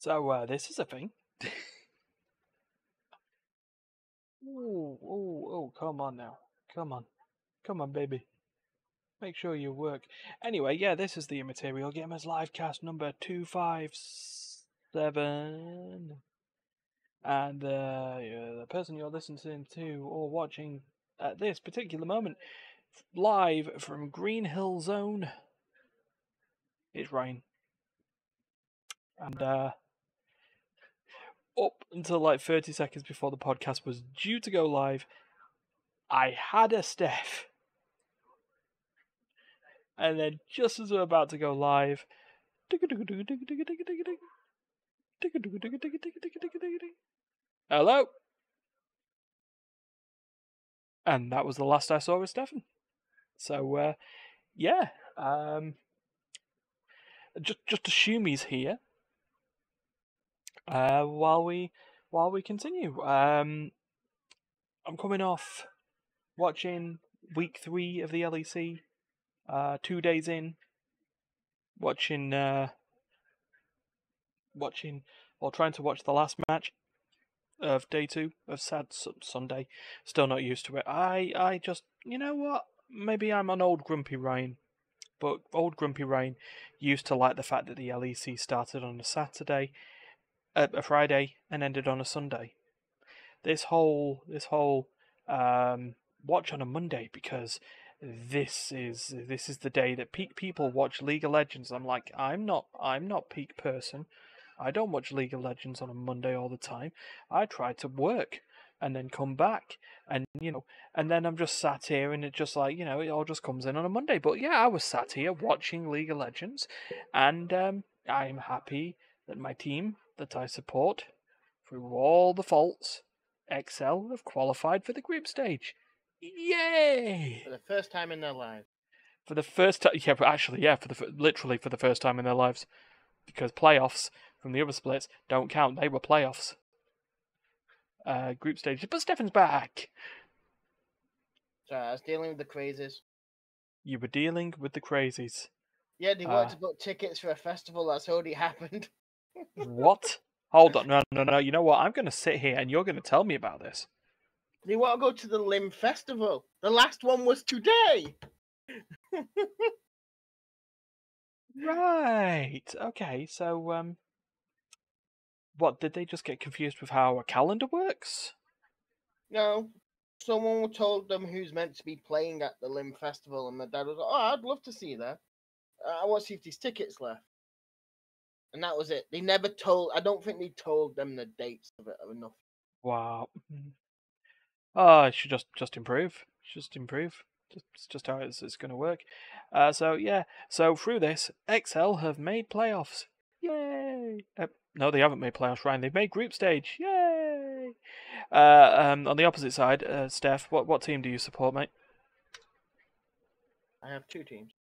So this is a thing. Oh, come on now. Come on, baby. Make sure you work. Anyway, yeah, this is the Immaterial Gamers livecast number 257. And the person you're listening to or watching at this particular moment, live from Green Hill Zone, is Ryan. And up until like 30 seconds before the podcast was due to go live, I had a Steph. And then just as we're about to go live, hello. And that was the last I saw of Stefan. So yeah, just assume he's here. While we continue, I'm coming off watching week 3 of the LEC. 2 days in, watching or trying to watch the last match of day 2 of Sad Sunday. Still not used to it. I just, you know what? Maybe I'm an old grumpy Ryan, but old grumpy Ryan used to like the fact that the LEC started on a Saturday, a Friday, and ended on a Sunday. This whole watch on a Monday, because this is the day that peak people watch League of Legends. I'm like, I'm not peak person. I don't watch League of Legends on a Monday all the time. I try to work and then come back, and and then I'm just sat here, and it just like, it all just comes in on a Monday. But yeah, I was sat here watching League of Legends, and I'm happy that my team that I support, through all the faults, XL have qualified for the group stage. Yay! For the first time in their lives. For the first time, yeah, but actually, yeah, literally for the first time in their lives, because playoffs from the other splits don't count. They were playoffs, group stages. But Stefan's back. Sorry, I was dealing with the crazies. You were dealing with the crazies. Yeah, they wanted to book tickets for a festival that's already happened. What? Hold on, no. You know what? I'm going to sit here, and you're going to tell me about this. They want to go to the Limb Festival. The last one was today. Right. Okay. So, what, did they just get confused with how a calendar works? No. Someone told them who's meant to be playing at the Limb Festival, and my dad was like, "Oh, I'd love to see that. I want to see if these tickets left." And that was it. They never told. I don't think they told them the dates of it enough. Wow. Oh, it should just improve. Just improve. It's just how it's going to work. So yeah. So through this, XL have made playoffs. Yay! No, they haven't made playoffs, Ryan. They've made group stage. Yay! On the opposite side, Steph, what team do you support, mate? I have 2 teams.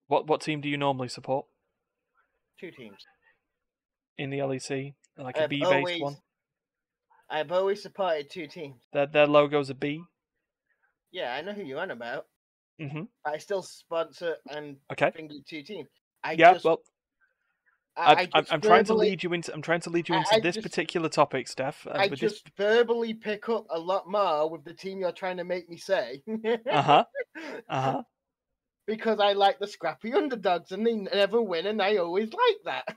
What team do you normally support? 2 teams. In the LEC, like a B-based one. I've always supported 2 teams. Their logo's a B. Yeah, I know who you're on about. Mm-hmm. I still sponsor and finger 2 teams. I'm trying to lead you into this particular topic, Steph. I just verbally pick up a lot more with the team you're trying to make me say. Because I like the scrappy underdogs, and they never win, and I always like that.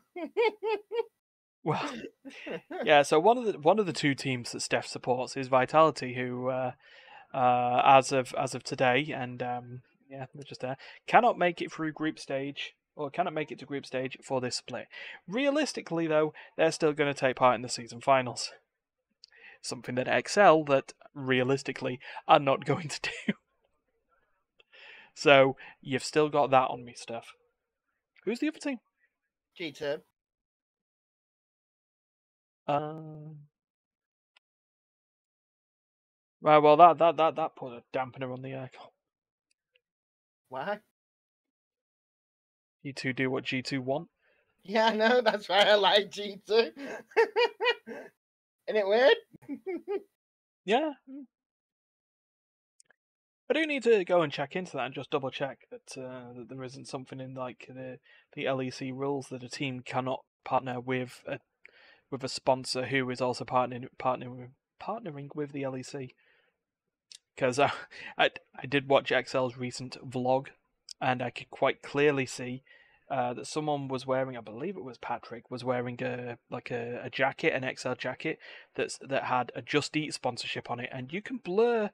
Well, yeah. So one of the 2 teams that Steph supports is Vitality, who, as of today, and they're just there, cannot make it through group stage, or cannot make it to group stage for this split. Realistically, though, they're still going to take part in the season finals. Something that XL, that realistically, are not going to do. So you've still got that on me, Steph. Who's the other team? G2. Right. Well, that put a dampener on the air. Why? G2 do what G2 want. Yeah, I know. That's why I like G2. Isn't it weird? Yeah. I do need to go and check into that and just double check that there isn't something in like the LEC rules that a team cannot partner with with a sponsor who is also partnering with the LEC. Because I did watch XL's recent vlog, and I could quite clearly see that someone was wearing, I believe it was Patrick, was wearing a jacket, an XL jacket that had a Just Eat sponsorship on it, and you can blur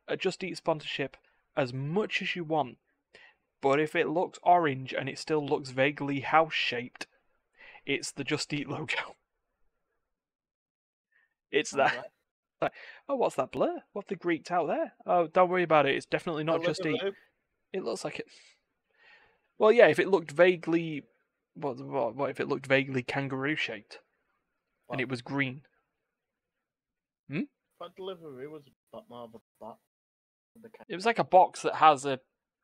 a Just Eat sponsorship as much as you want, but if it looks orange and it still looks vaguely house shaped, it's the Just Eat logo. It's that. Alright. Like, oh, what's that blur? What the Greeked out there? Oh, don't worry about it. It's definitely not Just Eat. It looks like it. Well, yeah. If it looked vaguely, what if it looked vaguely kangaroo shaped, and it was green? But delivery was more of a bot. It was like a box that has a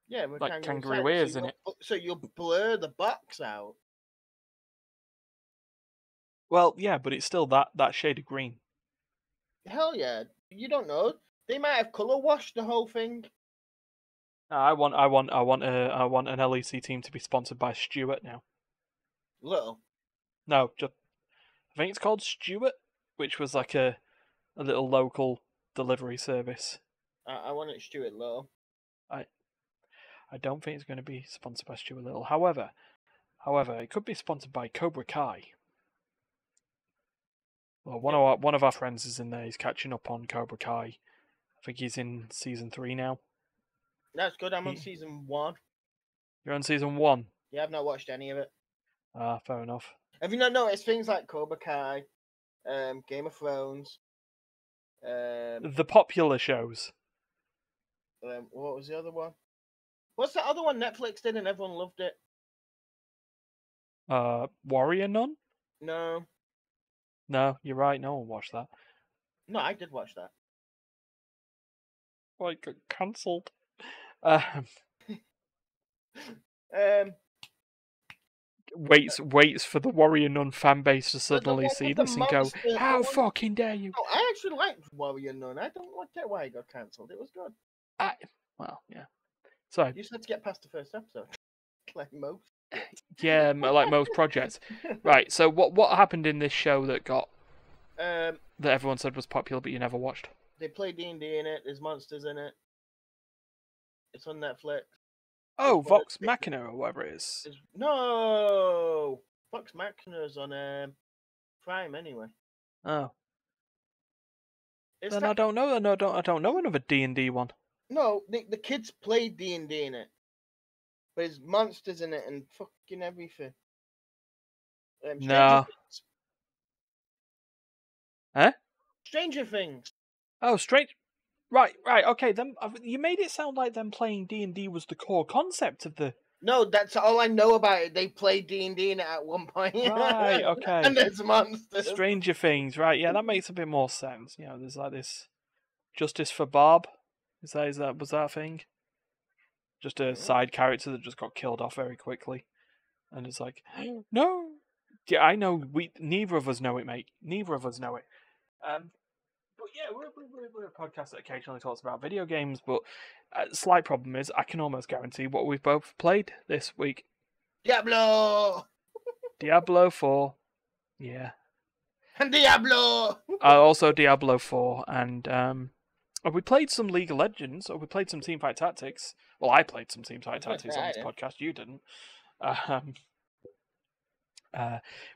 Yeah, with like kangaroo ears in it. So you'll blur the box out. Well, yeah, but it's still that shade of green. Hell yeah! You don't know. They might have color washed the whole thing. I want an LEC team to be sponsored by Stewart now. Little. No, just I think it's called Stewart, which was like a little local delivery service. I want it Stuart Little. I don't think it's going to be sponsored by Stuart Little. However, it could be sponsored by Cobra Kai. Well, one of our friends is in there. He's catching up on Cobra Kai. I think he's in season 3 now. That's good. I'm on season 1. You're on season 1? Yeah, I've not watched any of it. Ah, fair enough. Have you not noticed things like Cobra Kai, Game of Thrones? The popular shows. What was the other one? What's that other one Netflix did and everyone loved it? Warrior Nun? No. No, you're right. No one watched that. No, I did watch that. Well, it got cancelled. Waits for the Warrior Nun fan base to suddenly see this and go, "How fucking dare you!" Oh, I actually liked Warrior Nun. I don't get why it got cancelled. It was good. Well, yeah. So you just had to get past the first episode, like most. Yeah, like most projects. Right. So what happened in this show that got that everyone said was popular, but you never watched? They play D&D in it. There's monsters in it. It's on Netflix. Oh, Vox Machina or whatever it is. No, Vox Machina's on Prime anyway. Oh. Then I don't know. No, I don't know another D&D one. No, the kids play D&D in it. But there's monsters in it and fucking everything. No. Huh? Stranger Things. Oh, strange. Right. Okay. Then you made it sound like them playing D&D was the core concept of the. No, that's all I know about it. They play D&D in it at one point. Right. Okay. And there's monsters. Stranger Things. Right. Yeah, that makes a bit more sense. You know, there's like this Justice for Bob. Was that a thing? Just a side character that just got killed off very quickly, and it's like, no. Yeah, I know. Neither of us know it, mate. Neither of us know it. But yeah, we're a podcast that occasionally talks about video games. But slight problem is, I can almost guarantee what we've both played this week. Diablo 4. Yeah. And Diablo. Also Diablo 4, and we played some League of Legends, or we played some Teamfight Tactics. Well, I played some Teamfight Tactics on this podcast. You didn't.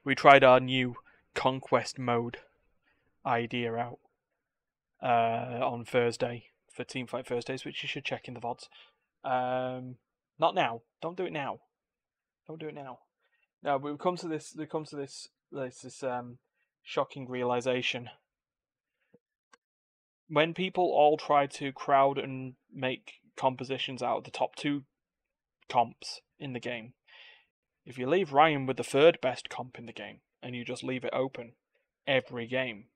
We tried our new Conquest mode idea out on Thursday for Teamfight Thursdays, which you should check in the VODs. Not now. Don't do it now. No, but we come to this shocking realization. When people all try to crowd and make compositions out of the top 2 comps in the game, if you leave Ryan with the 3rd best comp in the game and you just leave it open every game,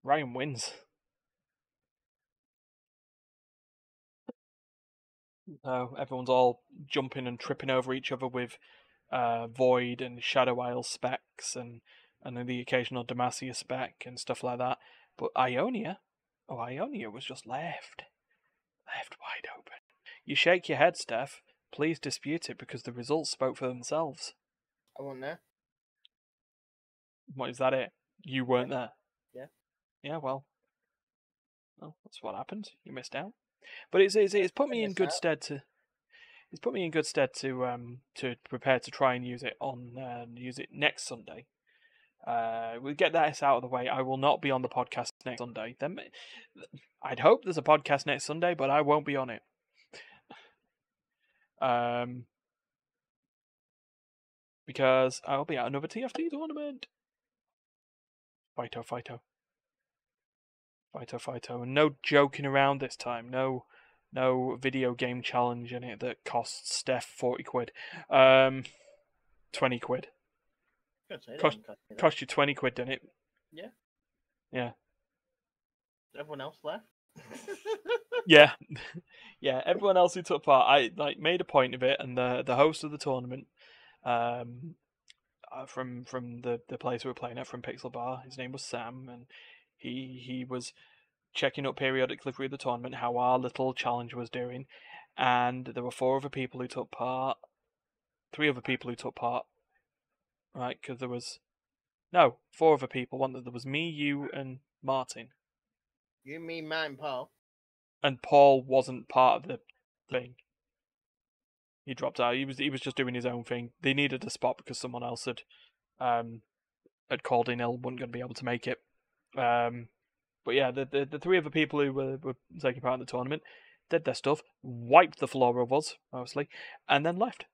Ryan wins. Everyone's all jumping and tripping over each other with Void and Shadow Isle specs and then the occasional Demacia spec and stuff like that. But Ionia was just left wide open. You shake your head, Steph. Please dispute it because the results spoke for themselves. I won there. What is that? It? You weren't there. Yeah. Yeah. Well, that's what happened. You missed out. But it's put me in good stead to. It's put me in good stead to prepare to try and use it next Sunday. We'll get that out of the way. I will not be on the podcast next Sunday. Then I'd hope there's a podcast next Sunday, but I won't be on it. Because I'll be at another TFT tournament. Fighto. And no joking around this time. No video game challenge in it that costs Steph 40 quid. 20 quid. Cost you 20 quid, didn't it? Yeah. Yeah. Everyone else left? Yeah. Yeah, everyone else who took part, I made a point of it, and the host of the tournament, from the place we were playing at, from Pixel Bar, his name was Sam, and he was checking up periodically through the tournament how our little challenge was doing, and there were 4 other people who took part, 3 other people who took part, right? Because there was 4 other people. There was me, you, and Martin. You, me, Matt, and Paul. And Paul wasn't part of the thing. He dropped out. He was just doing his own thing. They needed a spot because someone else had called in ill, wasn't going to be able to make it. But yeah, the 3 other people who were taking part in the tournament did their stuff, wiped the floor of us, mostly, and then left.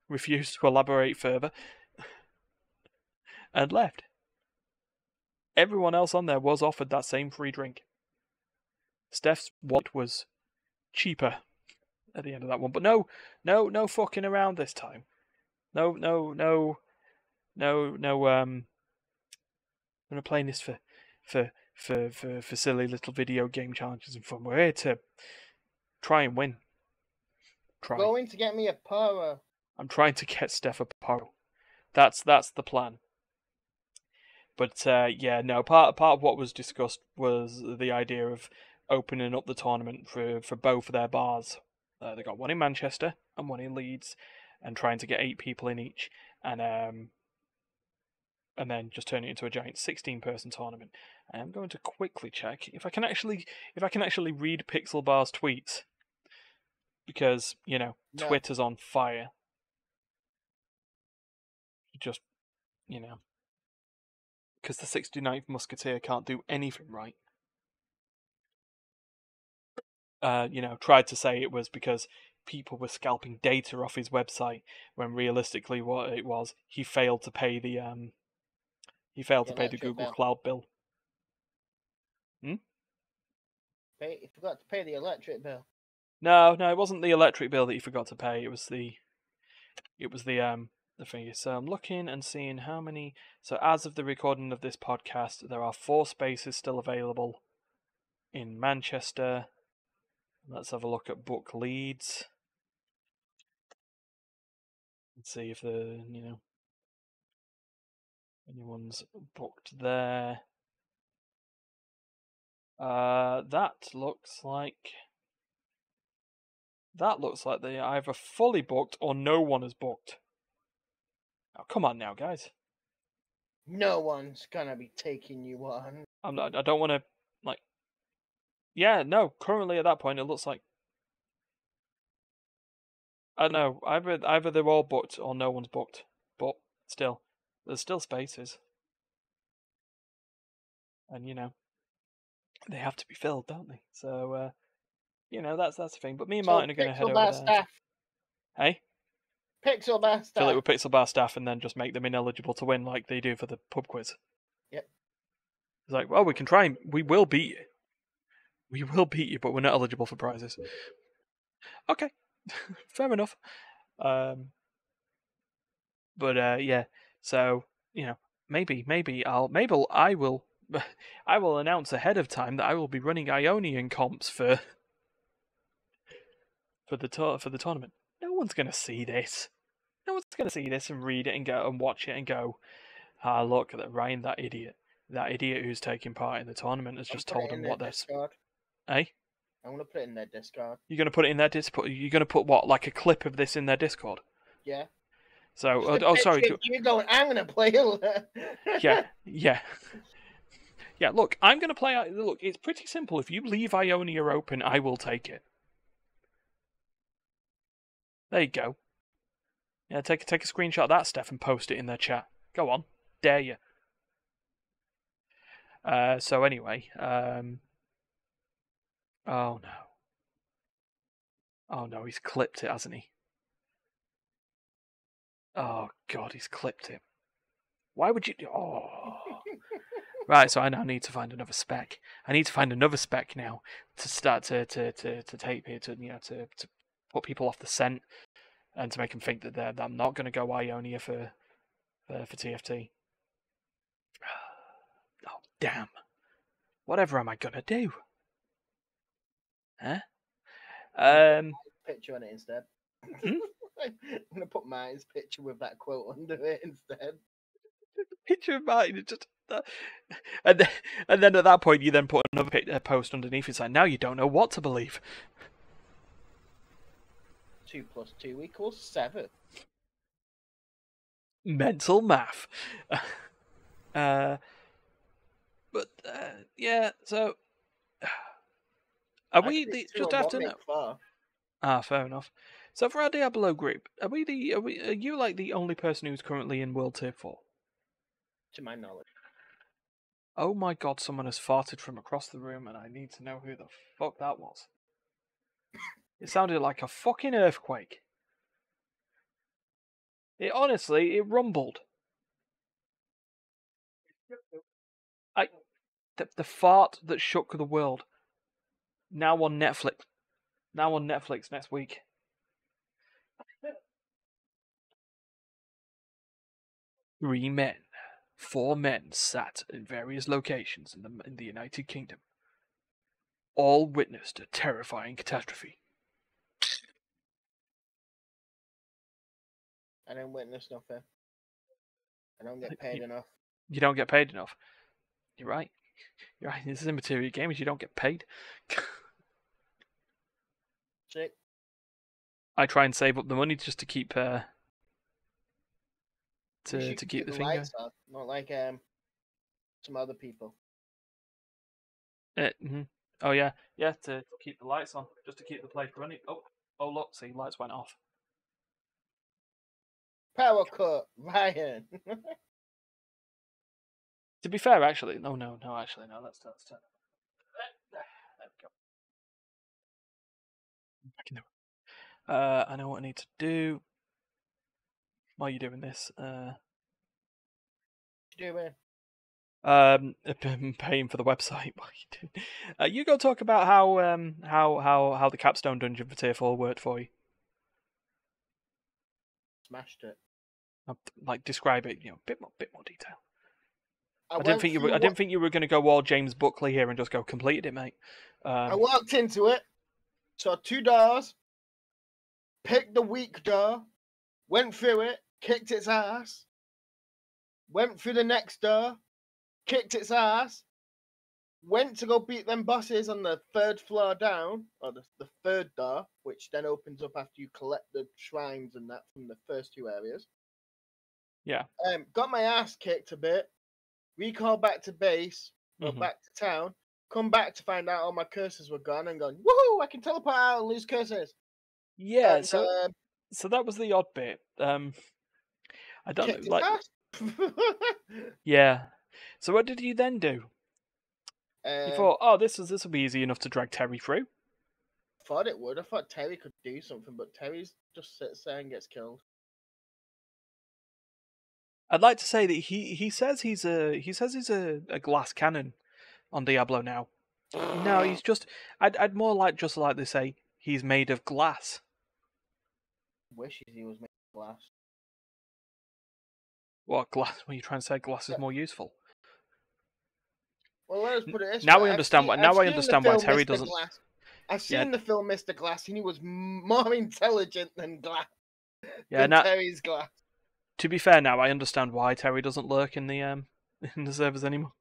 Refused to elaborate further, and left. Everyone else on there was offered that same free drink. Steph's wallet was cheaper at the end of that one, but no fucking around this time. No. I'm gonna play this for silly little video game challenges and fun. We're here to try and win. Going to get me a Poro. I'm trying to get Steph a Poro. That's the plan. But part of what was discussed was the idea of opening up the tournament for both of their bars. They got one in Manchester and one in Leeds, and trying to get 8 people in each, and then just turn it into a giant 16-person tournament. And I'm going to quickly check if I can actually read Pixel Bar's tweets, because Twitter's on fire. Just because the 69th Musketeer can't do anything right. Tried to say it was because people were scalping data off his website, when realistically what it was, he failed to pay the Google bill. Cloud bill. He forgot to pay the electric bill. No, it wasn't the electric bill that he forgot to pay. It was the thing. So I'm looking and seeing how many. So as of the recording of this podcast, there are 4 spaces still available in Manchester. Let's have a look at book Leeds. Let's see if anyone's booked there. That looks like they are either fully booked or no one is booked. Oh, come on now, guys. No one's gonna be taking you on. I don't want to Yeah, no. Currently, at that point, it looks like I don't know. Either they're all booked or no one's booked. But still, there's still spaces, and they have to be filled, don't they? So that's the thing. But me and Martin are going to head over there. Staff. Hey, Pixel Bar staff. fill it with Pixel Bar staff, and then just make them ineligible to win, like they do for the pub quiz. Yep. It's like, well, we can try. We will beat you. We will beat you, but we're not eligible for prizes. Okay, fair enough. But yeah. So maybe I will announce ahead of time that I will be running Ionian comps for the tournament. No one's gonna see this. No one's gonna see this and read it and go and watch it and go, look at that Ryan, that idiot who's taking part in the tournament has just told them what they're. Eh? I'm gonna put it in their Discord. You're gonna put it in their Discord? You're gonna put what, like a clip of this in their Discord? Yeah. So, Just a sorry. picture of you going, I'm gonna play it. Yeah, yeah. Yeah, look, I'm going to play. Look, it's pretty simple. If you leave Ionia open, I will take it. There you go. Yeah, take a screenshot of that, Steph, and post it in their chat. Go on, dare you. So anyway, oh no, oh no, he's clipped it, hasn't he? Oh god, he's clipped it. Why would you? Oh. Right, so I now need to find another spec. I need to find another spec now to start to tape here to put people off the scent and to make them think that I'm not going to go Ionia for TFT. Oh damn! Whatever am I gonna do? Huh? Picture on it instead. Hmm? I'm gonna put Martin's picture with that quote under it instead. Picture of Martin, just and then at that point you then put another post underneath. It's like now you don't know what to believe. 2 + 2 = 7. Mental math. Yeah. So are we Actually, the it's 2 just and 1 after make now? 4. Fair enough. So for our Diablo group, are you like the only person who's currently in World Tier 4? To my knowledge. Oh my god, someone has farted from across the room and I need to know who the fuck that was. It sounded like a fucking earthquake. It honestly, it rumbled. The fart that shook the world. Now on Netflix. Now on Netflix next week. 3 men. 4 men sat in various locations in the United Kingdom. All witnessed a terrifying catastrophe. I don't witness nothing. I don't get paid enough. You don't get paid enough. You're right. You're right. This is Immaterial Games. You don't get paid. Sick. I try and save up the money just to keep You to should keep the the thing going. lights off, not like some other people. Mm-hmm. Oh yeah, to keep the lights on, just to keep the place running. Oh look, see, lights went off. Power cut, Ryan. To be fair, actually, no, actually, no. Let's turn. There we go. I know what I need to do. While you're doing this, What you doing? paying for the website. What are you doing? You go talk about how the capstone dungeon for Tier 4 worked for you. Smashed it. Like describe it, bit more detail. I went didn't think you were going to go all James Buckley here and just go completed it, mate. I walked into it, saw 2 doors, picked the weak door, went through it, kicked its ass, went through the next door, kicked its ass, went to go beat them bosses on the 3rd floor down, or the 3rd door, which then opens up after you collect the shrines and that from the first 2 areas. Yeah. Got my ass kicked a bit, recalled back to base, or back to town, come back to find out all my curses were gone and gone, woohoo, I can teleport out and lose curses. Yeah, And, so that was the odd bit. I don't know, like, yeah. So what did you then do? You thought, oh, this will be easy enough to drag Terry through. Thought it would. I thought Terry could do something, but Terry's just sits there and gets killed. I'd like to say that he says he's a glass cannon on Diablo now. No, he's just. I'd more like just like to say he's made of glass. Wishes he was made of glass. What glass? What are you trying to say? Glass is more useful. Well, let's put it this now way. I understand why. Now I understand why Terry doesn't. Glass. I've seen the film Mr. Glass, and he was more intelligent than Glass. Yeah, Terry's Glass. To be fair, now I understand why Terry doesn't lurk in the servers anymore.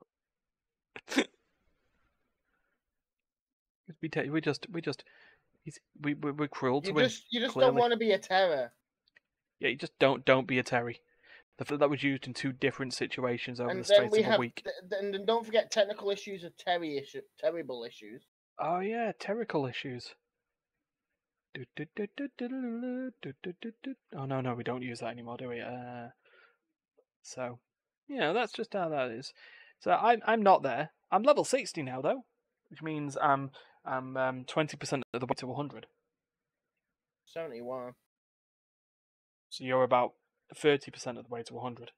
we're cruel to him. You just don't want to be a terror. Yeah, you just don't be a Terry. That was used in 2 different situations over the And then space we of a have, week. then don't forget technical issues are terrible issues. Oh yeah, terrical issues. Oh no, we don't use that anymore, do we? So, that's just how that is. So I'm not there. I'm level 60 now though, which means I'm 20% of the way to 100. 71. So you're about 30% of the way to 100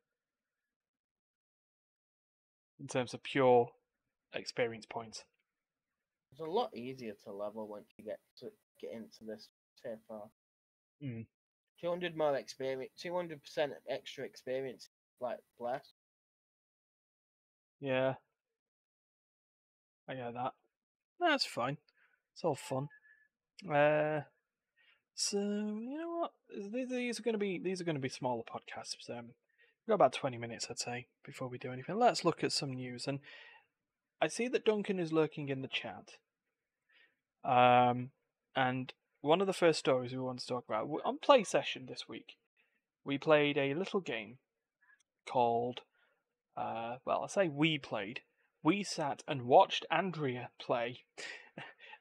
in terms of pure experience points. It's a lot easier to level once you get into this so far. 200 more experience, 200% extra experience, like bless. Yeah, I get that. That's fine. It's all fun. So you know what? These are going to be smaller podcasts. We've got about 20 minutes, I'd say, before we do anything. Let's look at some news. And I see that Duncan is lurking in the chat. And one of the first stories we want to talk about on Play Session this week, we played a little game called. Well, I say we played. We sat and watched Andrea play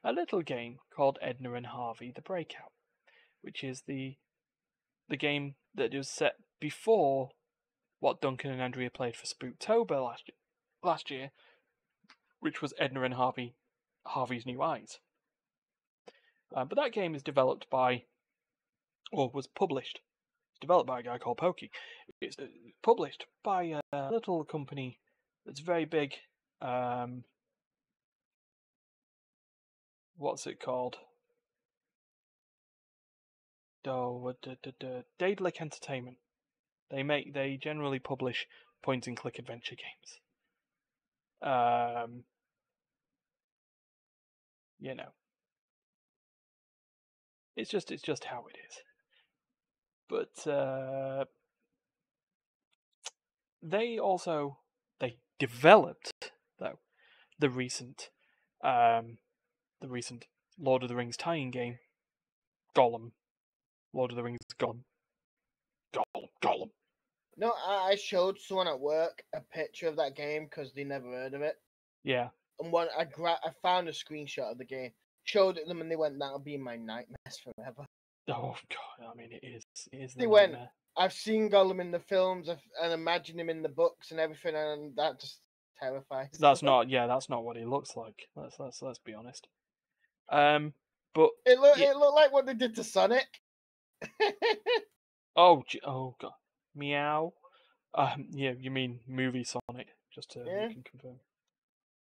a little game called Edna and Harvey: The Breakout, which is the game that was set before what Duncan and Andrea played for Spooktober last year, which was Edna and Harvey's New Eyes. But that game is developed by, or was published. It's developed by a guy called Pokey. It's published by a little company that's very big. What's it called? Daedalic Entertainment. They generally publish point and click adventure games. You know, it's just how it is. But they developed though the recent Lord of the Rings tie-in game, Gollum. Lord of the Rings Gollum. Gollum. No, I showed someone at work a picture of that game because they never heard of it. Yeah. And when I found a screenshot of the game, showed it them, and they went, "That'll be my nightmares forever." Oh god, I mean it is the They nightmare. went, "I've seen Gollum in the films and imagine him in the books and everything, and that just terrifies." That's not what he looks like. Let's be honest. But It looked like what they did to Sonic. oh god, meow. Yeah, you mean movie Sonic? Just to Yeah. you can confirm.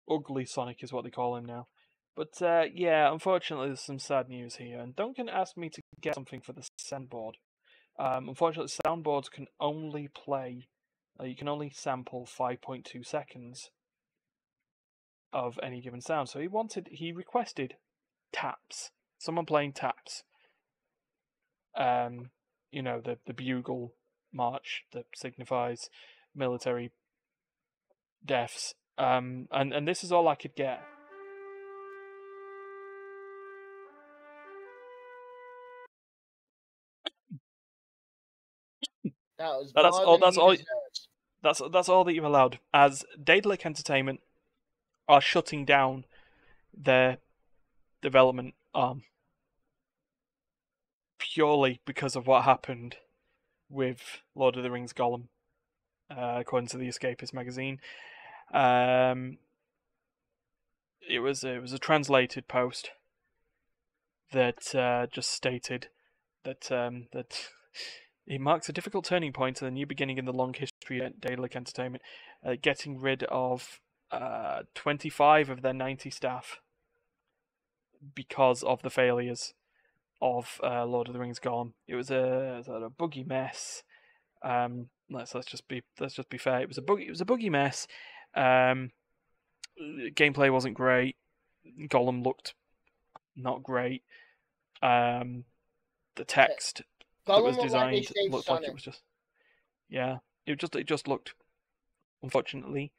Ugly Sonic is what they call him now. But yeah, unfortunately, there's some sad news here. And Duncan asked me to get something for the soundboard. Unfortunately, soundboards can only play. You can only sample 5.2 seconds of any given sound. So he requested taps. Someone playing taps. The bugle march that signifies military deaths. And this is all I could get. That was That's more all. than That's he all. deserves. That's all that you're allowed. As Daedalic Entertainment are shutting down their development arm purely because of what happened with Lord of the Rings Gollum, according to the Escapist magazine. It was a translated post that just stated that it marks a difficult turning point and a new beginning in the long history at Daedalic Entertainment, getting rid of 25 of their 90 staff because of the failures of Lord of the Rings Gollum. It was a buggy mess. Let's just be fair. It was a buggy mess. Gameplay wasn't great. Gollum looked not great. The text that was Gollum looked like they designed shaved looked like it Sonic. was just it just looked unfortunately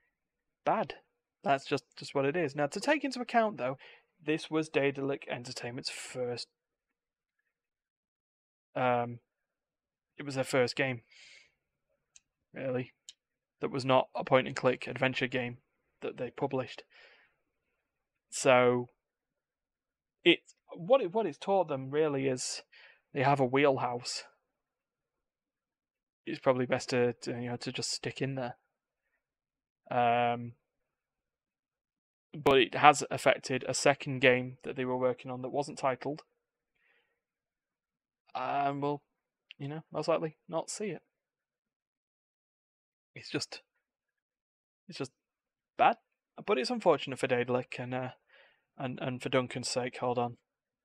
bad. That's just what it is. Now to take into account though, this was Daedalic Entertainment's first it was their first game, really, that was not a point-and-click adventure game that they published. So, what it's taught them really is they have a wheelhouse. It's probably best to just stick in there. But it has affected a second game that they were working on that wasn't titled, and we'll, most likely not see it. It's just bad, but it's unfortunate for Daedalic and for Duncan's sake. Hold on,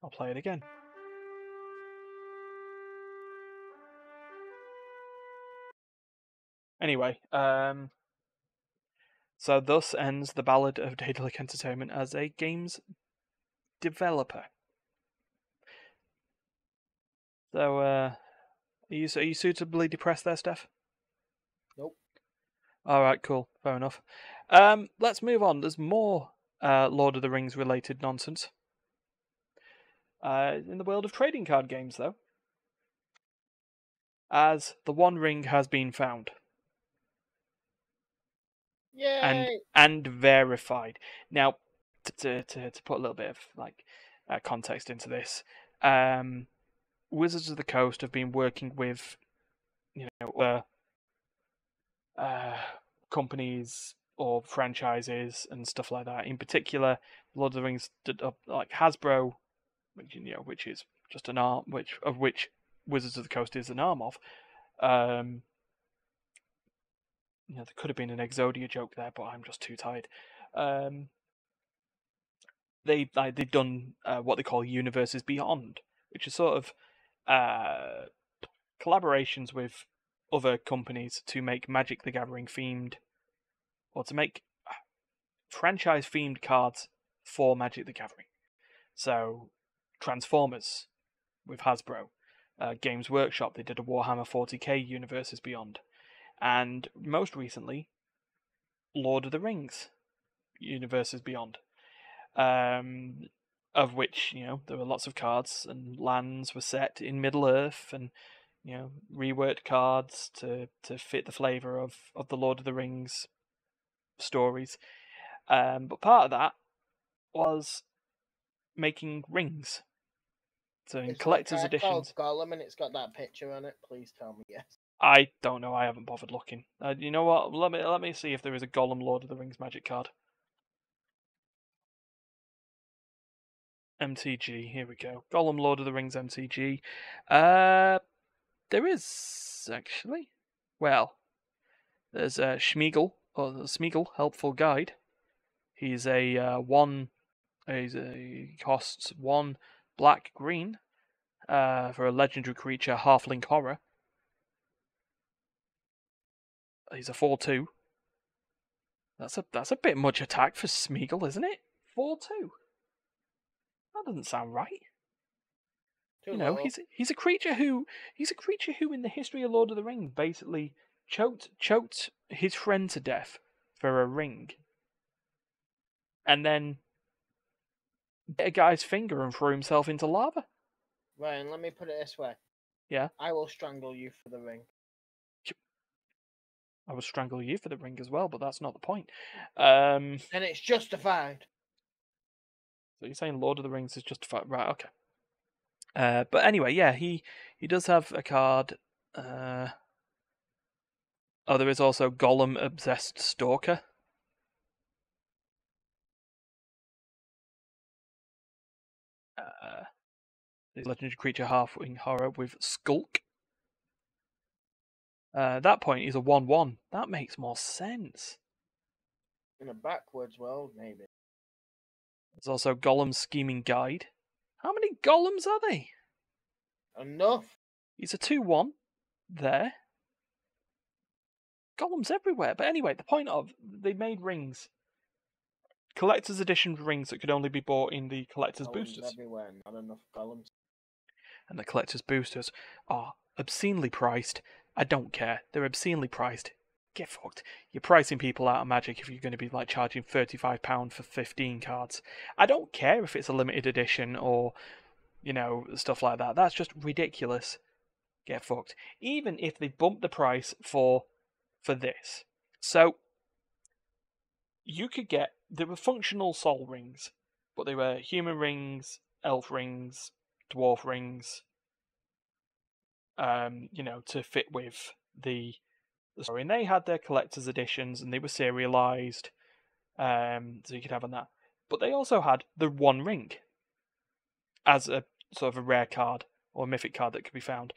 I'll play it again. Anyway, so thus ends the Ballad of Daedalic Entertainment as a games developer. So, are you suitably depressed there, Steph? Nope. All right, cool, fair enough. Let's move on. There's more Lord of the Rings related nonsense. In the world of trading card games, though, as the One Ring has been found. Yay! And verified. Now, to put a little bit of context into this, Wizards of the Coast have been working with companies or franchises and stuff like that. In particular, Lord of the Rings, like Hasbro, which is just an arm, which Wizards of the Coast is an arm of. There could have been an Exodia joke there, but I'm just too tired. They've done what they call Universes Beyond, which is sort of collaborations with other companies to make Magic the Gathering themed, or to make franchise themed cards for Magic the Gathering. So, Transformers with Hasbro, Games Workshop, they did a Warhammer 40k Universes Beyond. And most recently, Lord of the Rings Universes Beyond, of which there were lots of cards and lands were set in Middle Earth, and reworked cards to fit the flavour of the Lord of the Rings stories. But part of that was making rings. So in collector's editions, Gollum, and it's got that picture on it. Please tell me yes. I don't know. I haven't bothered looking. You know what? Let me see if there is a Gollum Lord of the Rings Magic card. MTG. Here we go. Gollum Lord of the Rings MTG. There is actually. Well, there's Schmiegel, or the Smeagol Helpful Guide. He's a he costs 1 black green for a legendary creature, Halfling Horror. He's a 4/2. That's a bit much attack for Smeagol, isn't it? 4/2. That doesn't sound right. He's a creature who in the history of Lord of the Rings basically choked his friend to death for a ring, and then bit a guy's finger and threw himself into lava. Ryan, let me put it this way. Yeah. I will strangle you for the ring. I would strangle you for the ring as well, but that's not the point. And it's justified. So you're saying Lord of the Rings is justified, right? Okay. But anyway, yeah, he does have a card. There is also Gollum Obsessed Stalker. Legendary creature Halfling Horror with Skulk. At that point, he's a 1/1. That makes more sense. In a backwards world, maybe. There's also Gollum's Scheming Guide. How many Gollums are they? Enough. He's a 2/1 there. Gollums everywhere. But anyway, the point of they made rings. Collector's edition rings that could only be bought in the collector's boosters. Everywhere, not enough Gollums. And the collector's boosters are obscenely priced. I don't care. They're obscenely priced. Get fucked. You're pricing people out of Magic if you're going to be charging £35 for 15 cards. I don't care if it's a limited edition or, stuff like that. That's just ridiculous. get fucked. Even if they bump the price for this. So you could get, there were functional soul rings, but they were human rings, elf rings, dwarf rings, to fit with the story. And they had their collector's editions, and they were serialized, so you could have on that. But they also had the One Ring as a sort of a rare card or a mythic card that could be found.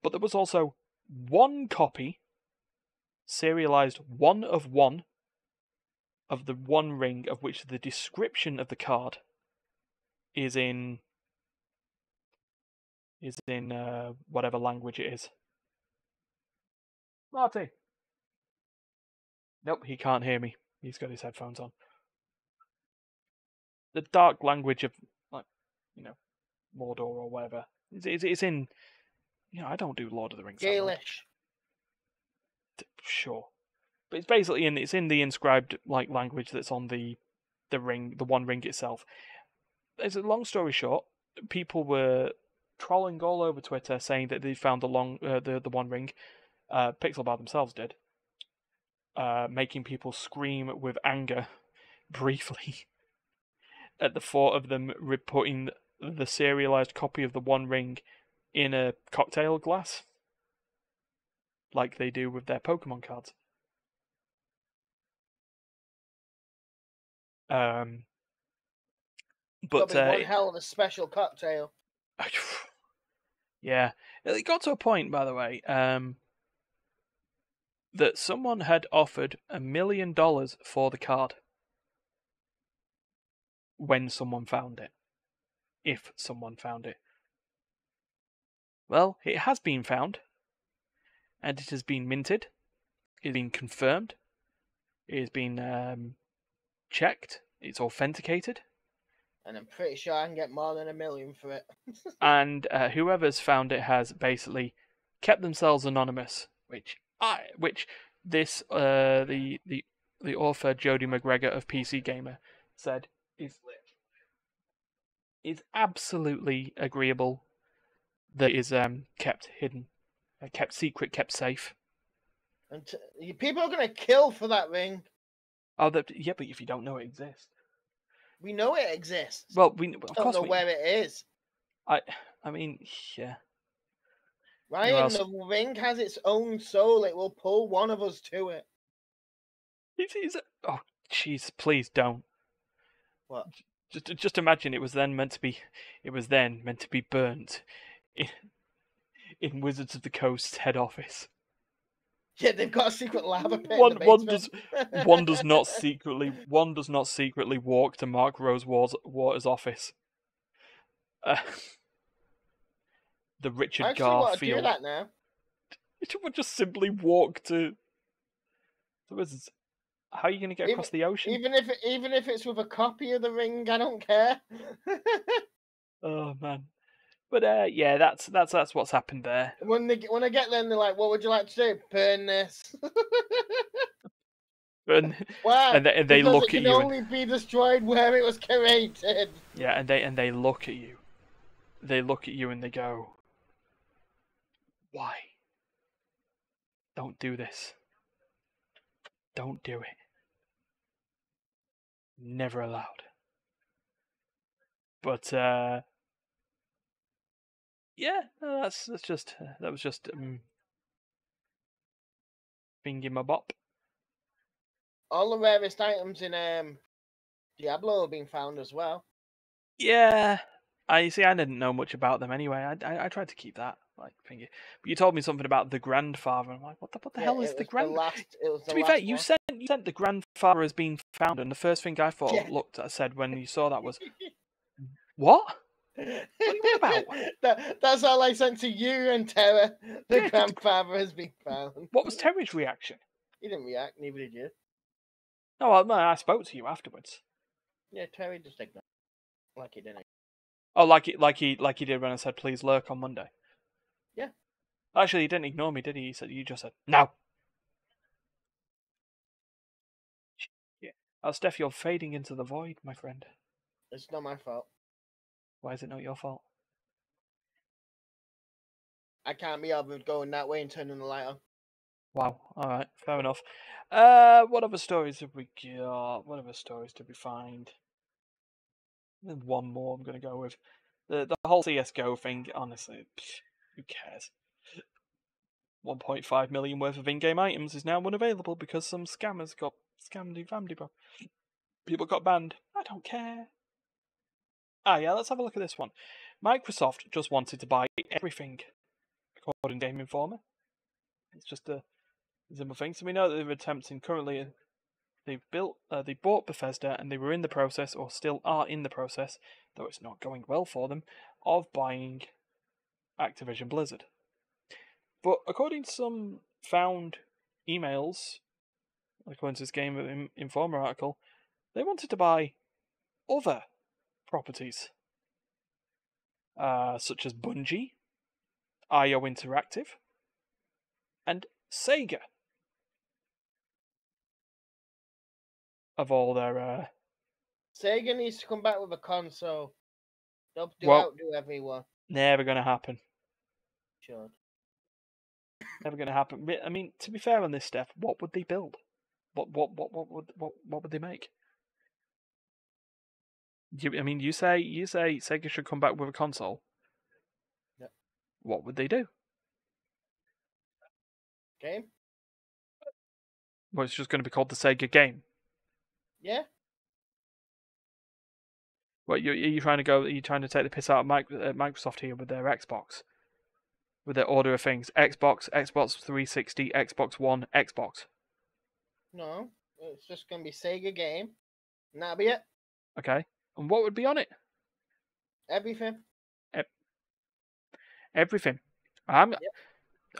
But there was also one copy, serialized 1 of 1, of the One Ring, of which the description of the card is in whatever language it is. Marty. Nope, he can't hear me. He's got his headphones on. The dark language of, like, Mordor or whatever. It's in. I don't do Lord of the Rings. Gaelish. Sure, but it's basically it's in the inscribed language that's on the ring, the One Ring itself. As a long story short, people were trolling all over Twitter saying that they found the One Ring. Pixel Bar themselves did, making people scream with anger briefly at the thought of them putting the serialized copy of the One Ring in a cocktail glass, like they do with their Pokemon cards. But That'll be one hell of a special cocktail. Yeah, it got to a point, by the way, that someone had offered $1 million for the card when someone found it. If someone found it. Well, it has been found, and it has been minted. It has been confirmed. It has been checked. It's authenticated. And I'm pretty sure I can get more than $1 million for it. And whoever's found it has basically kept themselves anonymous, which this the author Jody McGregor of PC Gamer said is absolutely agreeable that it is kept hidden, kept secret, kept safe. And people are going to kill for that ring. Oh, yeah, but if you don't know it exists. We know it exists. Well, we of don't course know where it is. I mean, yeah. Ryan, the ring has its own soul. It will pull one of us to it. Oh, jeez, please don't. What? Just imagine it was then meant to be burnt in Wizards of the Coast's head office. Yeah, they've got a secret lava pit in the basement. One does not secretly walk to Mark Rosewater's office. The Richard I actually Garfield. want to do that now. It would just simply walk to the Wizards. How are you going to get across the ocean? Even if it's with a copy of the ring, I don't care. Oh man. But yeah, that's what's happened there. When I get there, they're like, "What would you like to do? Burn this." Why? And they look at you. It can only be destroyed where it was created. Yeah, and they look at you. They look at you and they go, "Why? Don't do this. Don't do it. Never allowed." But yeah, no, that was just Bingy-ma-bop. All the rarest items in Diablo have been found as well. Yeah, I didn't know much about them anyway. I tried to keep that thingy, but you told me something about the grandfather. I'm like, what the hell is the grandfather? To be fair, you sent the grandfather as being found, and the first thing I thought I said when you saw that was, what? What are you on about? That's all I sent to you and Terra. The grandfather has been found. What was Terry's reaction? He didn't react, neither did you. No, I spoke to you afterwards. Yeah, Terry just ignored, like he didn't. Oh, like he did when I said please lurk on Monday. Yeah. Actually, he didn't ignore me, did he? You just said no. Yeah. Oh, Steph, you're fading into the void, my friend. It's not my fault. Why is it not your fault? I can't be bothered going that way and turning the light on. Wow. All right. Fair enough. What other stories have we got? What other stories did we find? There's one more I'm going to go with. The whole CS:GO thing. Honestly, who cares? 1.5 million worth of in-game items is now unavailable because some scammers got scammed family, bro. People got banned. I don't care. Yeah, let's have a look at this one. Microsoft just wanted to buy everything, according to Game Informer. It's just a simple thing. So we know that they're attempting currently. They bought Bethesda, and they were in the process, or still are in the process, though it's not going well for them, of buying Activision Blizzard. But according to some found emails, according to this Game Informer article, they wanted to buy other properties, such as Bungie, IO Interactive, and Sega. Of all their Sega needs to come back with a console. They'll outdo everyone. Never gonna happen. Sure. Never gonna happen. I mean, to be fair on this, Steph, what would they build? What would they make? You say Sega should come back with a console. Yep. What would they do? Game? Well, it's just going to be called the Sega game. Yeah. What are you trying to go? Are you trying to take the piss out of Microsoft here with their Xbox, with their order of things? Xbox 360, Xbox One, Xbox. No, it's just gonna be Sega game, and that'll be it. Okay, and what would be on it? Everything. Everything. Yep.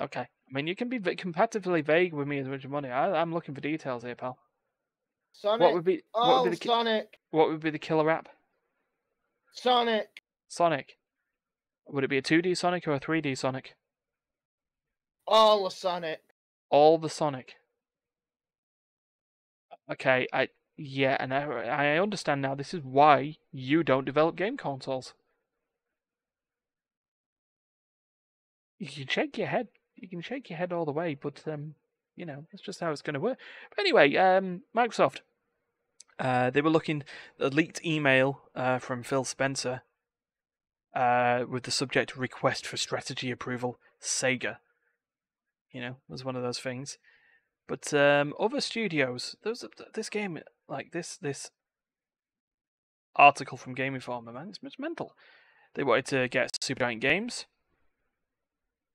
Okay. I mean, you can be competitively vague with me as much money. I'm looking for details here, pal. Sonic. What would be Sonic. What would be the killer app? Sonic. Sonic. Would it be a 2D Sonic or a 3D Sonic? All of Sonic. All the Sonic. Okay, and I understand now. This is why you don't develop game consoles. You can shake your head. You can shake your head all the way, but that's just how it's going to work. But anyway, Microsoft. They were looking a leaked email from Phil Spencer with the subject request for strategy approval. Sega. Was one of those things. But other studios, this game, like this article from Game Informer, man, it's mental. They wanted to get Supergiant Games,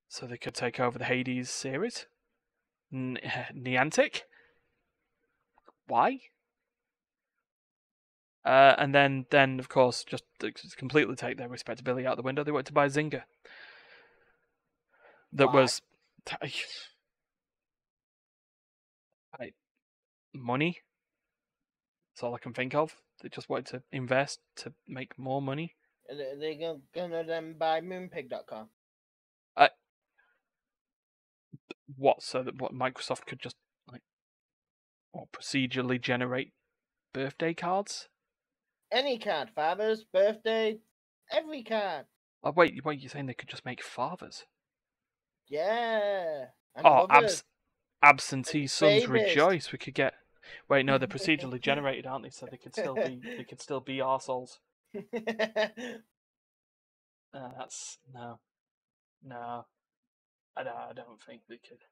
so they could take over the Hades series. Niantic. Why? And then of course, just to completely take their respectability out the window, they wanted to buy Zynga. That was money. That's all I can think of. They just wanted to invest to make more money. Are they gonna then buy Moonpig.com? What? So that Microsoft could just procedurally generate birthday cards? Any card, father's birthday, every card. Oh, wait, you're saying they could just make fathers? Yeah. And absentee sons babies. rejoice. We could get. Wait, no, they're procedurally generated, aren't they? So they could still be arseholes. That's no. I don't think they could.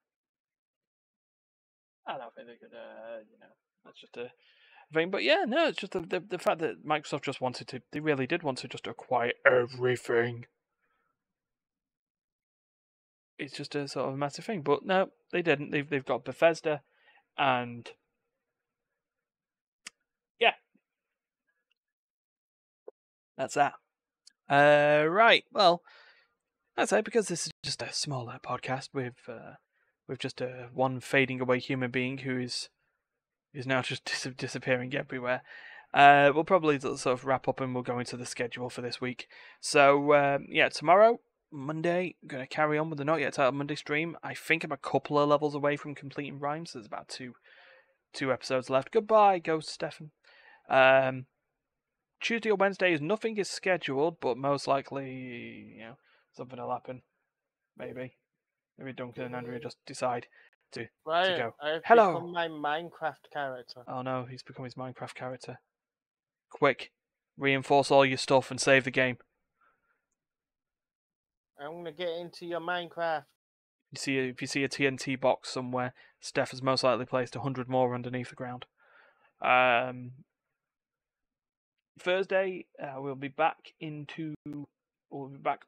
I don't think they could. That's just a thing. But yeah, no, it's just the fact that Microsoft just wanted to. They really did want to just acquire everything. It's just a sort of a massive thing. But no, they didn't. They've got Bethesda, and yeah, that's that. Right. Well, I'd say because this is just a smaller podcast with just a one fading away human being who is now just disappearing everywhere. We'll probably sort of wrap up and we'll go into the schedule for this week. So tomorrow, Monday, I'm going to carry on with the Not Yet Titled Monday stream. I think I'm a couple of levels away from completing Rhymes. There's about two episodes left. Goodbye, Ghost Stefan. Tuesday or Wednesday nothing is scheduled, but most likely, something will happen. Maybe Duncan and Andrea just decide to Right, go. I have Hello. become my Minecraft character. Oh no, he's become his Minecraft character. Quick, reinforce all your stuff and save the game. I'm gonna get into your Minecraft. If you see a TNT box somewhere, Steph has most likely placed 100 more underneath the ground. Thursday, we'll be back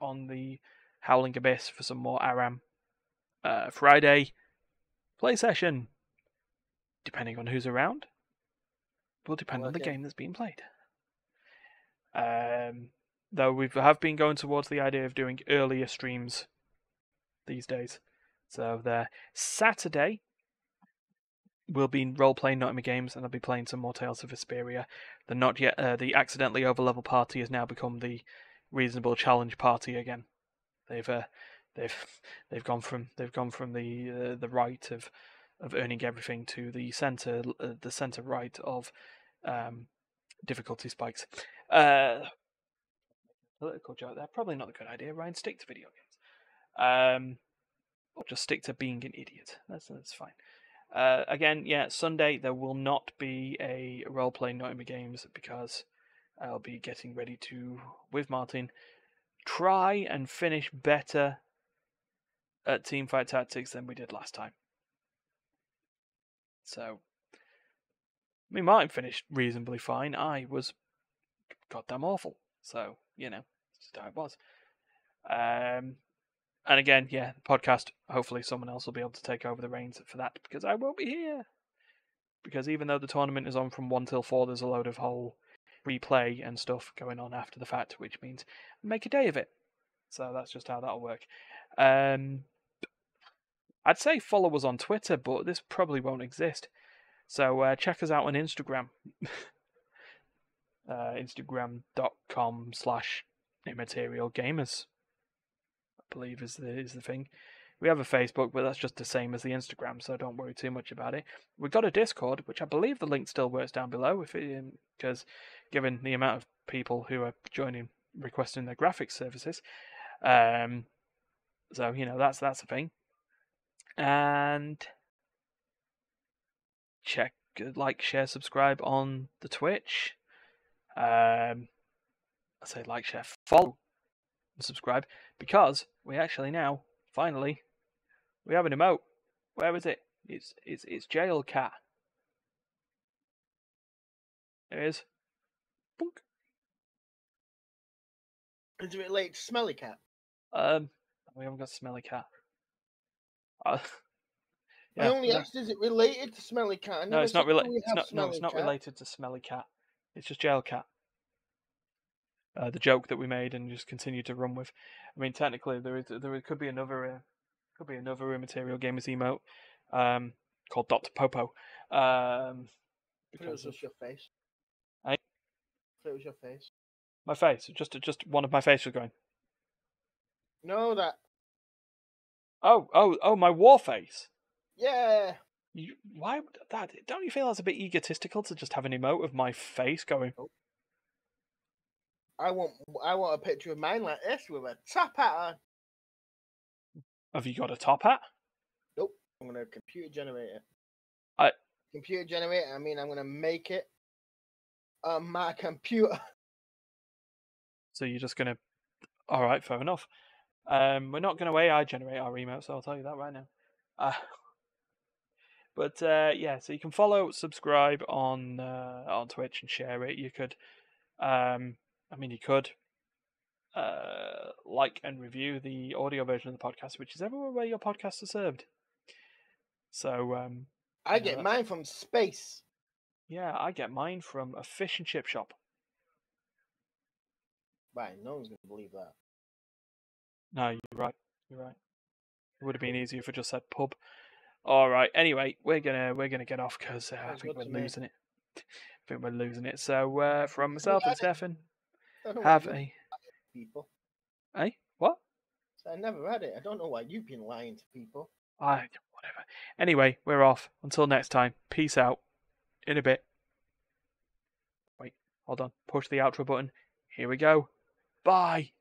on the Howling Abyss for some more Aram. Friday, play session. Depending on who's around, will depend on the game that's being played. Though we have been going towards the idea of doing earlier streams these days. So there, Saturday, we'll be role-playing Nottingham games, and I'll be playing some more Tales of Vesperia. The accidentally overlevel party has now become the reasonable challenge party again. They've gone from the right of earning everything to the center right of difficulty spikes. Political joke there, probably not a good idea. Ryan, stick to video games. Or just stick to being an idiot. That's fine. Again, yeah, Sunday there will not be a role-playing Nottingham games because I'll be getting ready to, with Martin, try and finish better at Teamfight Tactics than we did last time. So, I mean, Martin finished reasonably fine. I was goddamn awful. So, that's just how it was. And again, yeah, the podcast, hopefully someone else will be able to take over the reins for that because I won't be here. Because even though the tournament is on from 1 till 4, there's a load of whole replay and stuff going on after the fact, which means make a day of it. So that's just how that'll work. I'd say follow us on Twitter, but this probably won't exist. So check us out on Instagram. Instagram.com/immaterialgamers, I believe is the thing. We have a Facebook, but that's just the same as the Instagram, so don't worry too much about it. We've got a Discord, which I believe the link still works down below, because given the amount of people who are requesting their graphics services, so that's a thing. And check, like, share, subscribe on the Twitch. I say like, share, follow, and subscribe, because we actually now finally. We have an emote. Where is it? It's Jail Cat. There it is. Boink. Is it related to Smelly Cat? We haven't got Smelly Cat. Yeah, I only asked, is it related to Smelly Cat? No, it's not related. It's not related to Smelly Cat. It's just Jail Cat. The joke that we made and just continue to run with. I mean, technically, there could be another Immaterial Gamers emote, called Dr. Popo. Because it was just your face. It was your face. My face, just one of my faces going. No, that. Oh, my war face. Yeah. Why would that? Don't you feel that's a bit egotistical to just have an emote of my face going? Oh. I want a picture of mine like this with a top hat on. Have you got a top hat? Nope. I'm gonna computer generate it. Computer generate it, I mean I'm gonna make it on my computer. So you're just gonna. Alright, fair enough. We're not gonna AI generate our emotes, so I'll tell you that right now. But yeah, so you can follow, subscribe on Twitch and share it. You could you could like and review the audio version of the podcast, which is everywhere where your podcasts are served. So I get mine from space. Yeah, I get mine from a fish and chip shop. Right, no one's gonna believe that. No, you're right. It would have been easier if I just said pub. All right. Anyway, we're gonna get off because I think we're losing it. So from myself and Stefan, have a people. Hey, what? So I never read it. I don't know why you've been lying to people. Whatever. Anyway, we're off. Until next time. Peace out. In a bit. Wait, hold on. Push the outro button. Here we go. Bye.